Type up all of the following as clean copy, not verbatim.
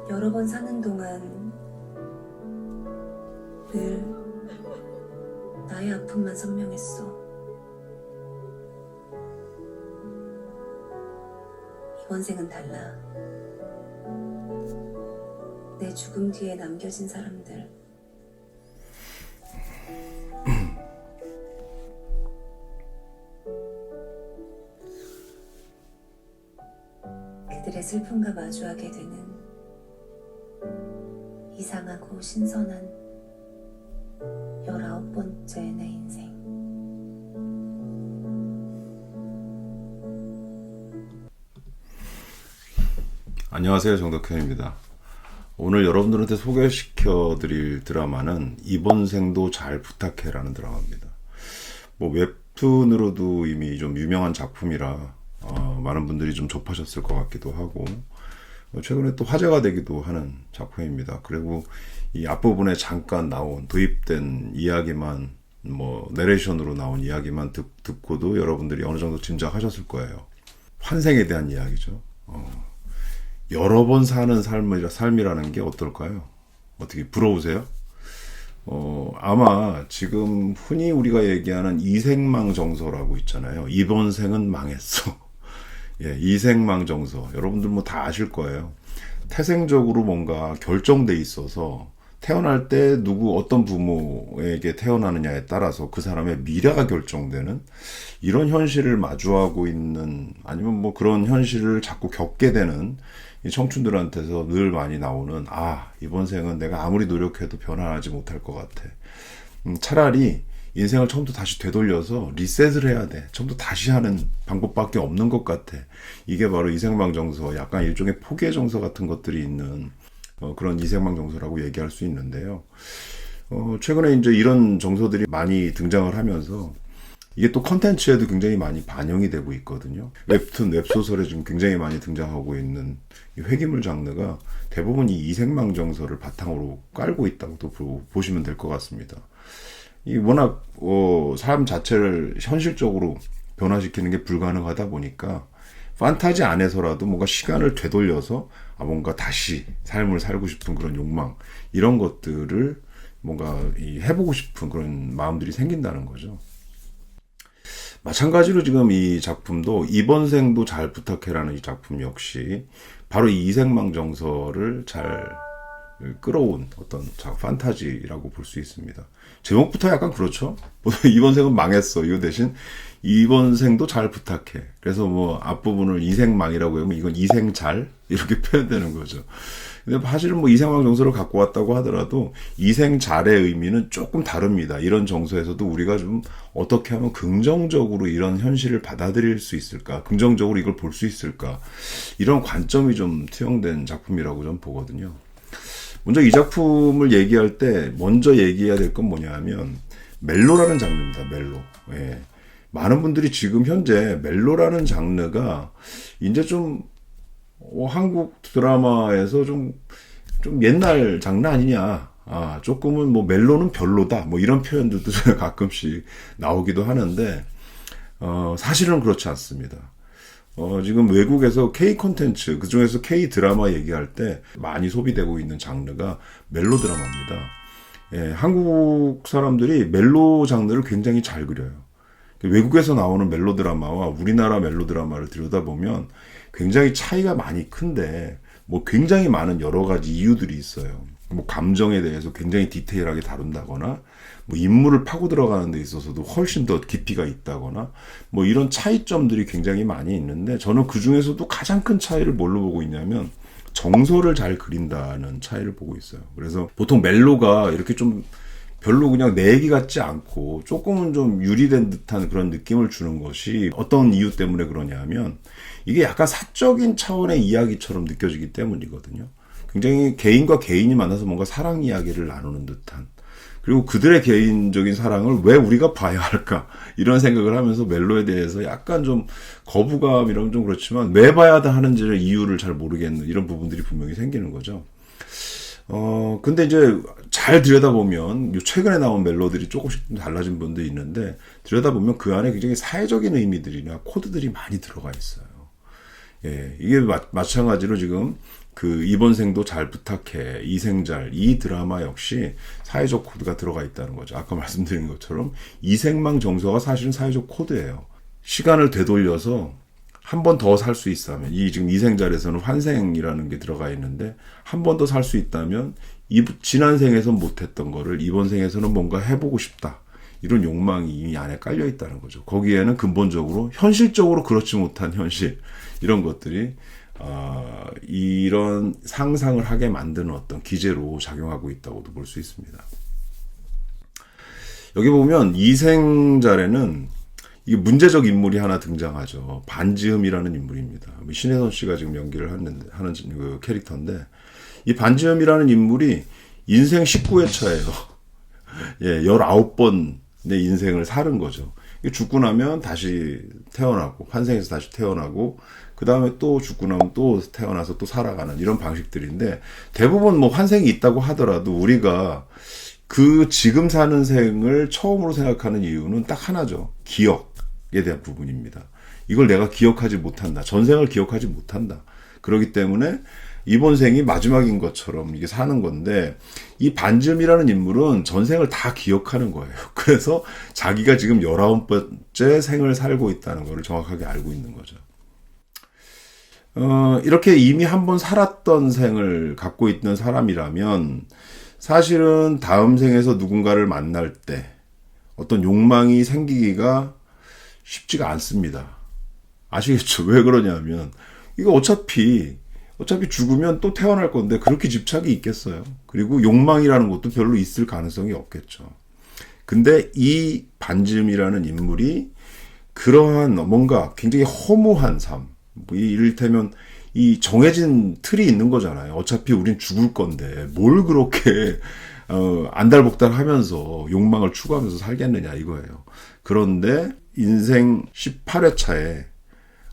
여러 번 사는 동안 늘 나의 아픔만 선명했어. 이번 생은 달라. 내 죽음 뒤에 남겨진 사람들, 그들의 슬픔과 마주하게 되는 이상하고 신선한 19번째 내 인생. 안녕하세요, 정덕현입니다. 오늘 여러분들한테 소개시켜드릴 드라마는 이번 생도 잘 부탁해라는 드라마입니다. 웹툰으로도 이미 좀 유명한 작품이라 많은 분들이 좀 접하셨을 것 같기도 하고, 최근에 또 화제가 되기도 하는 작품입니다. 그리고 이 앞부분에 잠깐 나온 도입된 이야기만, 내레이션으로 나온 이야기만 듣고도 여러분들이 어느 정도 짐작하셨을 거예요. 환생에 대한 이야기죠. 여러 번 사는 삶이라는 게 어떨까요? 어떻게 부러우세요? 아마 지금 흔히 우리가 얘기하는 이생망정서라고 있잖아요. 이번 생은 망했어. 예, 이생망정서. 여러분들 다 아실 거예요. 태생적으로 뭔가 결정돼 있어서 태어날 때 어떤 부모에게 태어나느냐에 따라서 그 사람의 미래가 결정되는 이런 현실을 마주하고 있는, 아니면 그런 현실을 자꾸 겪게 되는 이 청춘들한테서 늘 많이 나오는, 이번 생은 내가 아무리 노력해도 변화하지 못할 것 같아. 차라리 인생을 처음부터 다시 되돌려서 리셋을 해야 돼. 처음부터 다시 하는 방법밖에 없는 것 같아. 이게 바로 이생망정서, 약간 일종의 포기의 정서 같은 것들이 있는 그런 이생망정서라고 얘기할 수 있는데요. 최근에 이제 이런 정서들이 많이 등장을 하면서 이게 또 컨텐츠에도 굉장히 많이 반영이 되고 있거든요. 웹툰, 웹소설에 지금 굉장히 많이 등장하고 있는 이 회귀물 장르가 대부분 이 이생망정서를 바탕으로 깔고 있다고 또 보시면 될 것 같습니다. 이 워낙 삶 자체를 현실적으로 변화시키는 게 불가능하다 보니까 판타지 안에서라도 뭔가 시간을 되돌려서 뭔가 다시 삶을 살고 싶은 그런 욕망, 이런 것들을 뭔가 해보고 싶은 그런 마음들이 생긴다는 거죠. 마찬가지로 지금 이 작품도 이번 생도 잘 부탁해라는 이 작품 역시 바로 이 이생망정서를 잘 끌어온 어떤 판타지라고 볼 수 있습니다. 제목부터 약간 그렇죠? 이번 생은 망했어. 이거 대신 이번 생도 잘 부탁해. 그래서 앞부분을 이생망이라고 하면 이건 이생잘 이렇게 표현되는 거죠. 근데 사실은 이생망 정서를 갖고 왔다고 하더라도 이생잘의 의미는 조금 다릅니다. 이런 정서에서도 우리가 좀 어떻게 하면 긍정적으로 이런 현실을 받아들일 수 있을까? 긍정적으로 이걸 볼 수 있을까? 이런 관점이 좀 투영된 작품이라고 좀 보거든요. 먼저 이 작품을 얘기할 때 먼저 얘기해야 될 건 뭐냐면 멜로라는 장르입니다. 멜로. 예. 많은 분들이 지금 현재 멜로라는 장르가 이제 좀 한국 드라마에서 좀 옛날 장르 아니냐. 조금은 멜로는 별로다. 이런 표현들도 가끔씩 나오기도 하는데, 사실은 그렇지 않습니다. 지금 외국에서 K 콘텐츠, 그 중에서 K 드라마 얘기할 때 많이 소비되고 있는 장르가 멜로 드라마입니다. 예, 한국 사람들이 멜로 장르를 굉장히 잘 그려요. 외국에서 나오는 멜로 드라마와 우리나라 멜로 드라마를 들여다보면 굉장히 차이가 많이 큰데, 굉장히 많은 여러 가지 이유들이 있어요. 감정에 대해서 굉장히 디테일하게 다룬다거나, 인물을 파고 들어가는 데 있어서도 훨씬 더 깊이가 있다거나, 이런 차이점들이 굉장히 많이 있는데, 저는 그 중에서도 가장 큰 차이를 뭘로 보고 있냐면, 정서를 잘 그린다는 차이를 보고 있어요. 그래서 보통 멜로가 이렇게 좀 별로 그냥 내 얘기 같지 않고 조금은 좀 유리된 듯한 그런 느낌을 주는 것이 어떤 이유 때문에 그러냐면, 이게 약간 사적인 차원의 이야기처럼 느껴지기 때문이거든요. 굉장히 개인과 개인이 만나서 뭔가 사랑 이야기를 나누는 듯한, 그리고 그들의 개인적인 사랑을 왜 우리가 봐야 할까, 이런 생각을 하면서 멜로에 대해서 약간 좀 거부감이라면 좀 그렇지만 왜 봐야 하는지를 이유를 잘 모르겠는 이런 부분들이 분명히 생기는 거죠. 근데 이제 잘 들여다보면 최근에 나온 멜로들이 조금씩 달라진 분도 있는데, 들여다보면 그 안에 굉장히 사회적인 의미들이나 코드들이 많이 들어가 있어요. 예, 이게 마찬가지로 지금 그 이번 생도 잘 부탁해, 이생잘, 이 드라마 역시 사회적 코드가 들어가 있다는 거죠. 아까 말씀드린 것처럼 이생망 정서가 사실은 사회적 코드예요. 시간을 되돌려서 한 번 더 살 수 있다면, 이 지금 이생잘에서는 환생이라는 게 들어가 있는데 한 번 더 살 수 있다면 지난 생에서 못했던 거를 이번 생에서는 뭔가 해보고 싶다. 이런 욕망이 이 안에 깔려 있다는 거죠. 거기에는 근본적으로 현실적으로 그렇지 못한 현실, 이런 것들이 이런 상상을 하게 만드는 어떤 기제로 작용하고 있다고도 볼 수 있습니다. 여기 보면 이생잘에는 이게 문제적 인물이 하나 등장하죠. 반지음이라는 인물입니다. 신혜선 씨가 지금 연기를 하는 그 캐릭터인데, 이 반지음이라는 인물이 인생 19회차예요. 예, 19번의 인생을 사는 거죠. 죽고 나면 다시 태어나고, 환생해서 다시 태어나고, 그 다음에 또 죽고 나면 또 태어나서 또 살아가는 이런 방식들인데, 대부분 뭐 환생이 있다고 하더라도 우리가 그 지금 사는 생을 처음으로 생각하는 이유는 딱 하나죠. 기억에 대한 부분입니다. 이걸 내가 기억하지 못한다. 전생을 기억하지 못한다. 그렇기 때문에 이번 생이 마지막인 것처럼 이게 사는 건데, 이 반지음이라는 인물은 전생을 다 기억하는 거예요. 그래서 자기가 지금 19번째 생을 살고 있다는 걸 정확하게 알고 있는 거죠. 이렇게 이미 한번 살았던 생을 갖고 있는 사람이라면 사실은 다음 생에서 누군가를 만날 때 어떤 욕망이 생기기가 쉽지가 않습니다. 아시겠죠? 왜 그러냐면 이거 어차피 죽으면 또 태어날 건데 그렇게 집착이 있겠어요. 그리고 욕망이라는 것도 별로 있을 가능성이 없겠죠. 근데 이 반지음이라는 인물이 그러한 뭔가 굉장히 허무한 삶, 이를테면 이 정해진 틀이 있는 거잖아요. 어차피 우린 죽을 건데 뭘 그렇게 안달복달 하면서 욕망을 추구하면서 살겠느냐 이거예요. 그런데 인생 18회차에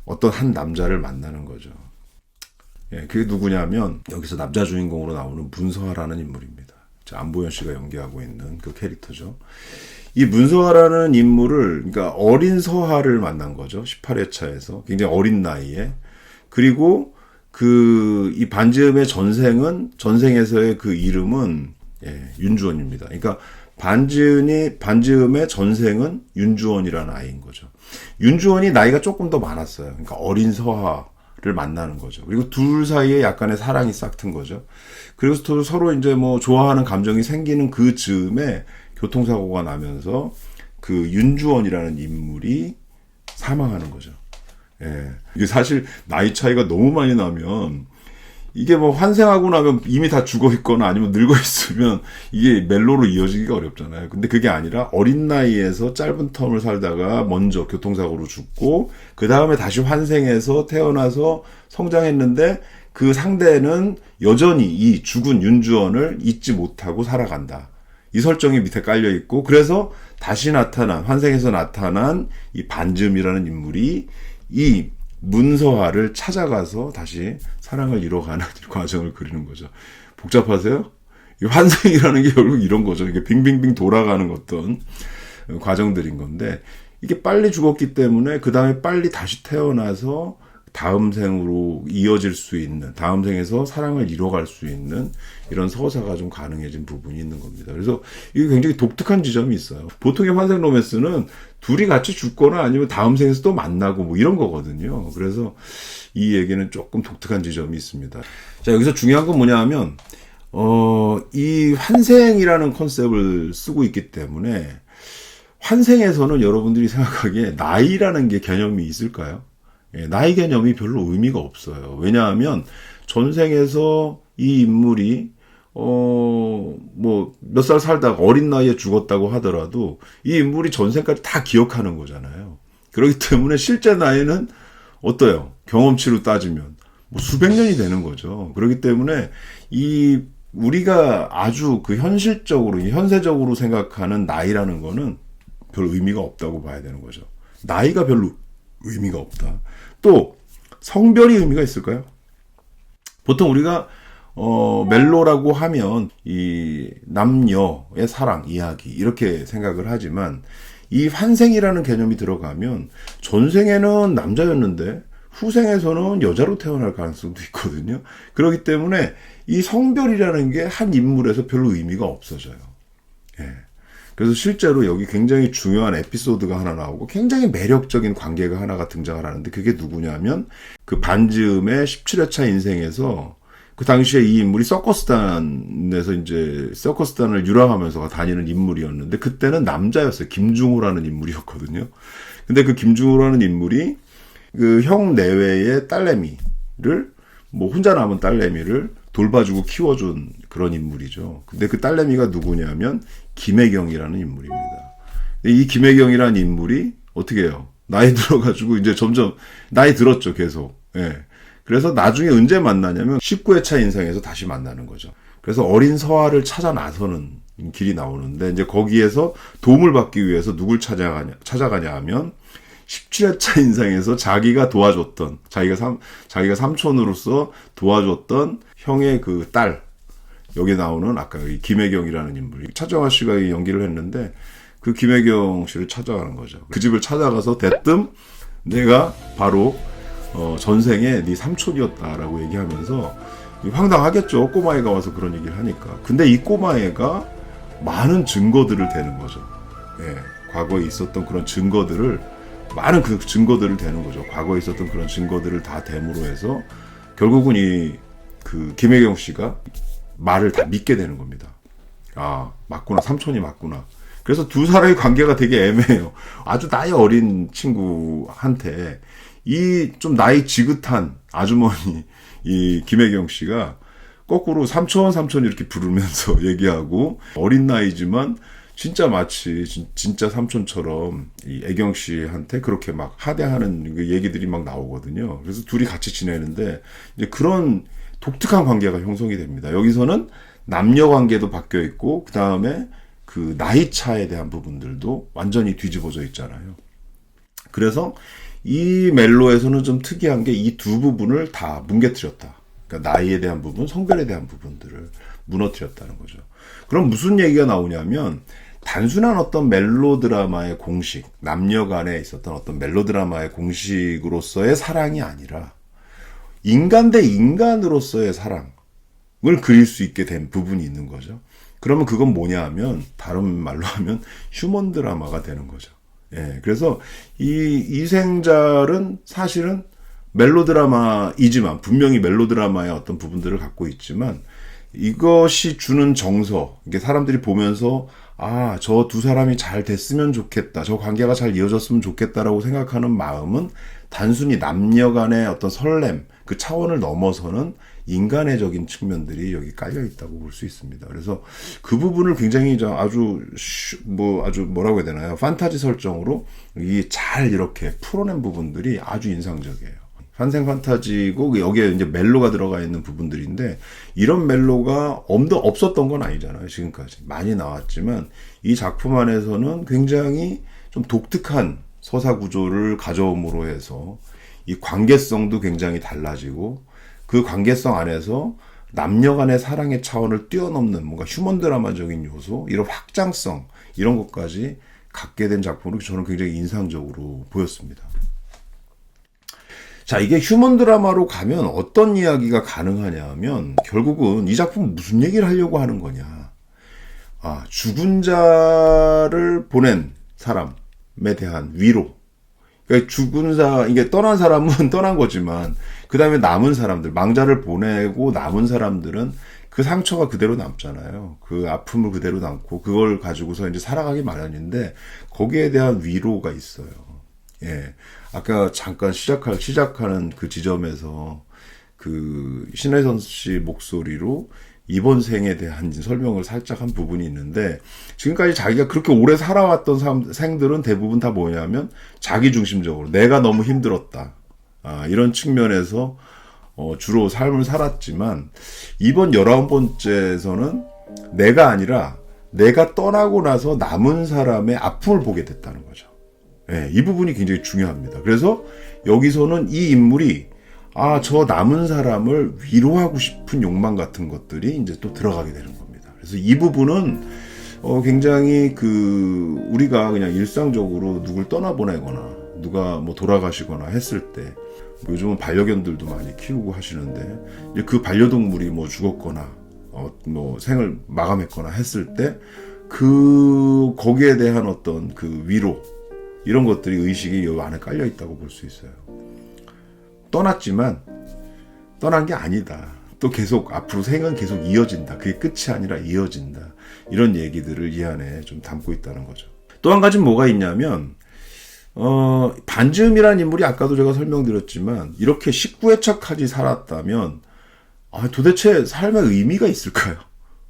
어떤 한 남자를 만나는 거죠. 예, 그게 누구냐면 여기서 남자 주인공으로 나오는 문서화라는 인물입니다. 안보현 씨가 연기하고 있는 그 캐릭터죠. 이 문서화라는 인물을, 그러니까 어린 서화를 만난 거죠. 18회차에서 굉장히 어린 나이에. 그리고 이 반지음의 전생에서의 그 이름은 윤주원입니다. 그러니까 반지음의 전생은 윤주원이라는 아이인 거죠. 윤주원이 나이가 조금 더 많았어요. 그러니까 어린 서화를 만나는 거죠. 그리고 둘 사이에 약간의 사랑이 싹튼 거죠. 그리고 서로 이제 뭐 좋아하는 감정이 생기는 그 즈음에 교통사고가 나면서 그 윤주원이라는 인물이 사망하는 거죠. 예. 이게 사실 나이 차이가 너무 많이 나면 이게 뭐 환생하고 나면 이미 다 죽어 있거나 아니면 늙어 있으면 이게 멜로로 이어지기가 어렵잖아요. 근데 그게 아니라 어린 나이에서 짧은 텀을 살다가 먼저 교통사고로 죽고 그 다음에 다시 환생해서 태어나서 성장했는데 그 상대는 여전히 이 죽은 윤주원을 잊지 못하고 살아간다. 이 설정이 밑에 깔려 있고, 그래서 다시 환생에서 나타난 이 반지음이라는 인물이 이 문서화를 찾아가서 다시 사랑을 이뤄가는 과정을 그리는 거죠. 복잡하세요? 이 환생이라는 게 결국 이런 거죠. 이게 빙빙빙 돌아가는 어떤 과정들인 건데, 이게 빨리 죽었기 때문에 그 다음에 빨리 다시 태어나서 다음 생으로 이어질 수 있는, 다음 생에서 사랑을 이뤄갈 수 있는 이런 서사가 좀 가능해진 부분이 있는 겁니다. 그래서 이게 굉장히 독특한 지점이 있어요. 보통의 환생 로맨스는 둘이 같이 죽거나 아니면 다음 생에서 또 만나고 뭐 이런 거거든요. 그래서 이 얘기는 조금 독특한 지점이 있습니다. 자, 여기서 중요한 건 뭐냐 하면, 이 환생이라는 컨셉을 쓰고 있기 때문에 환생에서는 여러분들이 생각하기에 나이라는 게 개념이 있을까요? 나이 개념이 별로 의미가 없어요. 왜냐하면 전생에서 이 인물이 뭐 몇 살 살다가 어린 나이에 죽었다고 하더라도 이 인물이 전생까지 다 기억하는 거잖아요. 그렇기 때문에 실제 나이는 어때요? 경험치로 따지면 뭐 수백 년이 되는 거죠. 그렇기 때문에 우리가 아주 그 현세적으로 생각하는 나이라는 거는 별 의미가 없다고 봐야 되는 거죠. 나이가 별로 의미가 없다. 또 성별이 의미가 있을까요? 보통 우리가 멜로라고 하면 이 남녀의 사랑 이야기 이렇게 생각을 하지만 이 환생이라는 개념이 들어가면 전생에는 남자였는데 후생에서는 여자로 태어날 가능성도 있거든요. 그렇기 때문에 이 성별이라는 게 한 인물에서 별로 의미가 없어져요. 예. 그래서 실제로 여기 굉장히 중요한 에피소드가 하나 나오고 굉장히 매력적인 관계가 하나가 등장을 하는데 그게 누구냐면 그 반즈음의 17회차 인생에서 그 당시에 이 인물이 서커스단에서 이제 서커스단을 유랑하면서 다니는 인물이었는데 그때는 남자였어요. 김중호라는 인물이었거든요. 근데 그 김중호라는 인물이 그 형 내외의 딸내미를 뭐 혼자 남은 딸내미를 돌봐주고 키워준 그런 인물이죠. 근데 그 딸내미가 누구냐면 김혜경이라는 인물입니다. 이 김혜경이라는 인물이 어떻게 해요? 나이 들어가지고 이제 점점 나이 들었죠, 계속. 예. 그래서 나중에 언제 만나냐면 19회차 인생에서 다시 만나는 거죠. 그래서 어린 서아를 찾아 나서는 길이 나오는데 이제 거기에서 도움을 받기 위해서 누굴 찾아가냐 하면 17회차 인생에서 자기가 도와줬던 자기가 삼촌으로서 도와줬던 형의 그 딸 여기 나오는 아까 이 김혜경이라는 인물 차정화 씨가 연기를 했는데 그 김혜경 씨를 찾아가는 거죠. 그 집을 찾아가서 대뜸 내가 바로 전생에 네 삼촌이었다라고 얘기하면서 황당하겠죠. 꼬마애가 와서 그런 얘기를 하니까. 근데 이 꼬마애가 많은 증거들을 대는 거죠. 예, 과거에 있었던 그런 많은 그 증거들을 대는 거죠. 과거에 있었던 그런 증거들을 다 댐으로 해서 결국은 그 김혜경 씨가 말을 다 믿게 되는 겁니다. 아, 맞구나. 삼촌이 맞구나. 그래서 두 사람의 관계가 되게 애매해요. 아주 나이 어린 친구한테 이 좀 나이 지긋한 아주머니 이 김혜경 씨가 거꾸로 삼촌 이렇게 부르면서 얘기하고 어린 나이지만 진짜 마치 진짜 삼촌처럼 이 애경 씨한테 그렇게 막 하대하는 얘기들이 막 나오거든요. 그래서 둘이 같이 지내는데 이제 그런 독특한 관계가 형성이 됩니다. 여기서는 남녀 관계도 바뀌어 있고 그 다음에 그 나이 차에 대한 부분들도 완전히 뒤집어져 있잖아요. 그래서 이 멜로에서는 좀 특이한 게 이 두 부분을 다 뭉개뜨렸다. 그러니까 나이에 대한 부분, 성별에 대한 부분들을 무너뜨렸다는 거죠. 그럼 무슨 얘기가 나오냐면 단순한 어떤 멜로드라마의 공식, 남녀 간에 있었던 어떤 멜로드라마의 공식으로서의 사랑이 아니라 인간 대 인간으로서의 사랑을 그릴 수 있게 된 부분이 있는 거죠. 그러면 그건 뭐냐 하면 다른 말로 하면 휴먼 드라마가 되는 거죠. 예, 그래서 이 이생잘은 사실은 멜로드라마이지만 분명히 멜로드라마의 어떤 부분들을 갖고 있지만 이것이 주는 정서, 이게 사람들이 보면서 아, 저 두 사람이 잘 됐으면 좋겠다, 저 관계가 잘 이어졌으면 좋겠다라고 생각하는 마음은 단순히 남녀 간의 어떤 설렘, 그 차원을 넘어서는 인간애적인 측면들이 여기 깔려 있다고 볼 수 있습니다. 그래서 그 부분을 굉장히 아주 뭐라고 해야 되나요? 판타지 설정으로 잘 이렇게 풀어낸 부분들이 아주 인상적이에요. 환생 판타지고 여기에 이제 멜로가 들어가 있는 부분들인데 이런 멜로가 없었던 건 아니잖아요. 지금까지 많이 나왔지만 이 작품 안에서는 굉장히 좀 독특한 서사 구조를 가져옴으로 해서 이 관계성도 굉장히 달라지고 그 관계성 안에서 남녀 간의 사랑의 차원을 뛰어넘는 뭔가 휴먼 드라마적인 요소, 이런 확장성, 이런 것까지 갖게 된 작품으로 저는 굉장히 인상적으로 보였습니다. 자, 이게 휴먼 드라마로 가면 어떤 이야기가 가능하냐 하면 결국은 이 작품은 무슨 얘기를 하려고 하는 거냐. 아, 죽은 자를 보낸 사람에 대한 위로. 그러니까 이게 떠난 사람은 떠난 거지만 그 다음에 남은 사람들, 망자를 보내고 남은 사람들은 그 상처가 그대로 남잖아요. 그 아픔을 그대로 남고 그걸 가지고서 이제 살아가기 마련인데 거기에 대한 위로가 있어요. 예. 아까 잠깐 시작하는 그 지점에서 그 신혜선 씨 목소리로 이번 생에 대한 설명을 살짝 한 부분이 있는데 지금까지 자기가 그렇게 오래 살아왔던 생들은 대부분 다 뭐냐면 자기중심적으로 내가 너무 힘들었다. 이런 측면에서 주로 삶을 살았지만 이번 19번째에서는 내가 아니라 내가 떠나고 나서 남은 사람의 아픔을 보게 됐다는 거죠. 예, 이 부분이 굉장히 중요합니다. 그래서 여기서는 이 인물이 저 남은 사람을 위로하고 싶은 욕망 같은 것들이 이제 또 들어가게 되는 겁니다. 그래서 이 부분은 굉장히 우리가 그냥 일상적으로 누굴 떠나보내거나 누가 뭐 돌아가시거나 했을 때, 뭐 요즘은 반려견들도 많이 키우고 하시는데, 이제 그 반려동물이 뭐 죽었거나, 뭐 생을 마감했거나 했을 때, 거기에 대한 어떤 그 위로, 이런 것들이 의식이 이 안에 깔려 있다고 볼 수 있어요. 떠났지만, 떠난 게 아니다. 또 계속, 앞으로 생은 계속 이어진다. 그게 끝이 아니라 이어진다. 이런 얘기들을 이 안에 좀 담고 있다는 거죠. 또 한 가지는 뭐가 있냐면, 반즈음이라는 인물이 아까도 제가 설명드렸지만, 이렇게 식구애착하지 살았다면, 도대체 삶의 의미가 있을까요?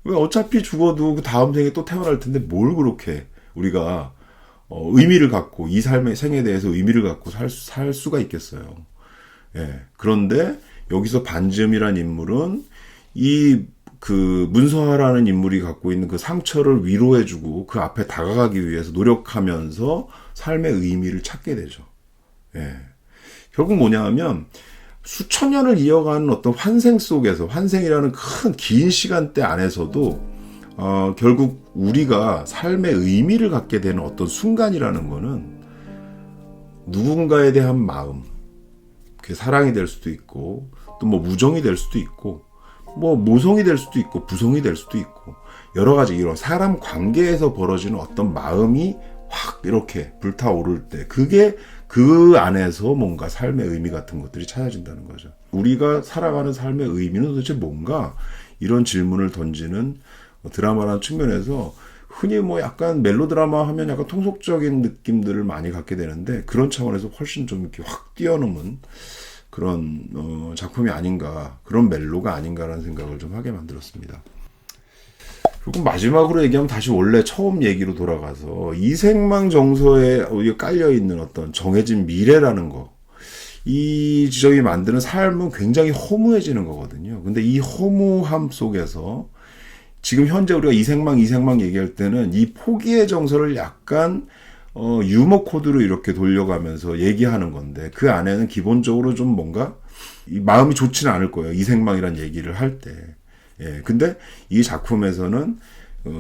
왜 어차피 죽어도 그 다음 생에 또 태어날 텐데 뭘 그렇게 우리가 의미를 갖고 이 삶의 생에 대해서 의미를 갖고 살 수가 있겠어요. 예. 그런데 여기서 반즈음이라는 인물은 그 문서하라는 인물이 갖고 있는 그 상처를 위로해주고 그 앞에 다가가기 위해서 노력하면서 삶의 의미를 찾게 되죠. 예. 결국 뭐냐 하면 수천 년을 이어가는 어떤 환생 속에서, 환생이라는 큰 긴 시간대 안에서도 결국 우리가 삶의 의미를 갖게 되는 어떤 순간이라는 거는 누군가에 대한 마음, 그게 사랑이 될 수도 있고, 또 뭐 우정이 될 수도 있고, 뭐 모성이 될 수도 있고, 부성이 될 수도 있고, 여러 가지 이런 사람 관계에서 벌어지는 어떤 마음이 확 이렇게 불타오를 때, 그게 그 안에서 뭔가 삶의 의미 같은 것들이 찾아진다는 거죠. 우리가 살아가는 삶의 의미는 도대체 뭔가? 이런 질문을 던지는 드라마라는 측면에서 흔히 뭐 약간 멜로드라마 하면 약간 통속적인 느낌들을 많이 갖게 되는데, 그런 차원에서 훨씬 좀 이렇게 확 뛰어넘은 그런 작품이 아닌가, 그런 멜로가 아닌가라는 생각을 좀 하게 만들었습니다. 그리고 마지막으로 얘기하면 다시 원래 처음 얘기로 돌아가서 이생망 정서에 깔려있는 어떤 정해진 미래라는 거, 이 지점이 만드는 삶은 굉장히 허무해지는 거거든요. 근데 이 허무함 속에서 지금 현재 우리가 이생망 얘기할 때는 이 포기의 정서를 약간 유머 코드로 이렇게 돌려가면서 얘기하는 건데, 그 안에는 기본적으로 좀 뭔가 마음이 좋지는 않을 거예요. 이생망이란 얘기를 할 때. 예, 근데 이 작품에서는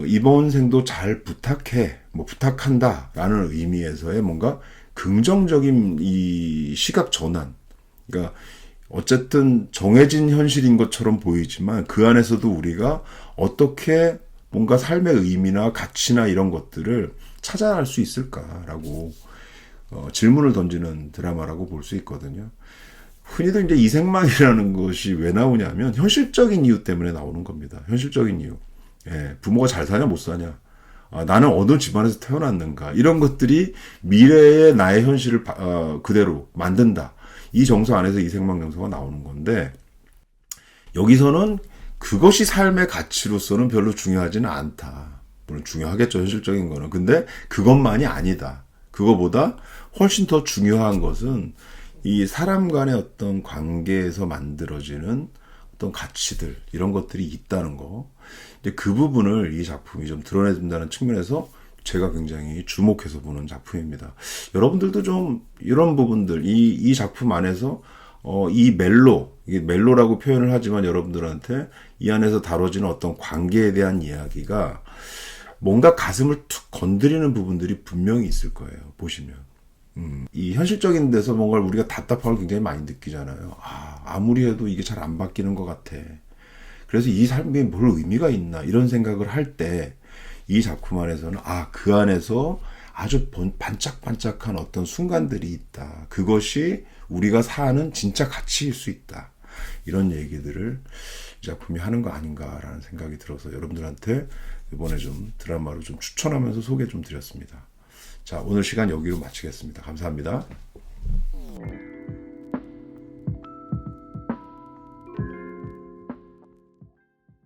이번 생도 잘 부탁해, 뭐 부탁한다 라는 의미에서의 뭔가 긍정적인 이 시각 전환. 그러니까 어쨌든 정해진 현실인 것처럼 보이지만 그 안에서도 우리가 어떻게 뭔가 삶의 의미나 가치나 이런 것들을 찾아낼 수 있을까라고 질문을 던지는 드라마라고 볼 수 있거든요. 흔히들 이제 이생망이라는 것이 왜 나오냐면 현실적인 이유 때문에 나오는 겁니다. 현실적인 이유. 예, 부모가 잘 사냐 못 사냐, 나는 어느 집안에서 태어났는가, 이런 것들이 미래의 나의 현실을 그대로 만든다. 이 정서 안에서 이생망 정서가 나오는 건데, 여기서는 그것이 삶의 가치로서는 별로 중요하지는 않다. 물론 중요하겠죠, 현실적인 거는. 근데 그것만이 아니다. 그거보다 훨씬 더 중요한 것은 이 사람 간의 어떤 관계에서 만들어지는 어떤 가치들, 이런 것들이 있다는 거. 이제 그 부분을 이 작품이 좀 드러내준다는 측면에서 제가 굉장히 주목해서 보는 작품입니다. 여러분들도 좀 이런 부분들, 이 작품 안에서 이 이게 멜로라고 표현을 하지만 여러분들한테 이 안에서 다뤄지는 어떤 관계에 대한 이야기가 뭔가 가슴을 툭 건드리는 부분들이 분명히 있을 거예요. 보시면. 이 현실적인 데서 뭔가 우리가 답답함을 굉장히 많이 느끼잖아요. 아무리 해도 이게 잘 안 바뀌는 것 같아. 그래서 이 삶에 뭘 의미가 있나, 이런 생각을 할 때 이 작품 안에서는 그 안에서 아주 반짝반짝한 어떤 순간들이 있다. 그것이 우리가 사는 진짜 가치일 수 있다. 이런 얘기들을 이 작품이 하는 거 아닌가라는 생각이 들어서 여러분들한테 이번에 좀 드라마로 좀 추천하면서 소개 좀 드렸습니다. 자, 오늘 시간 여기로 마치겠습니다. 감사합니다.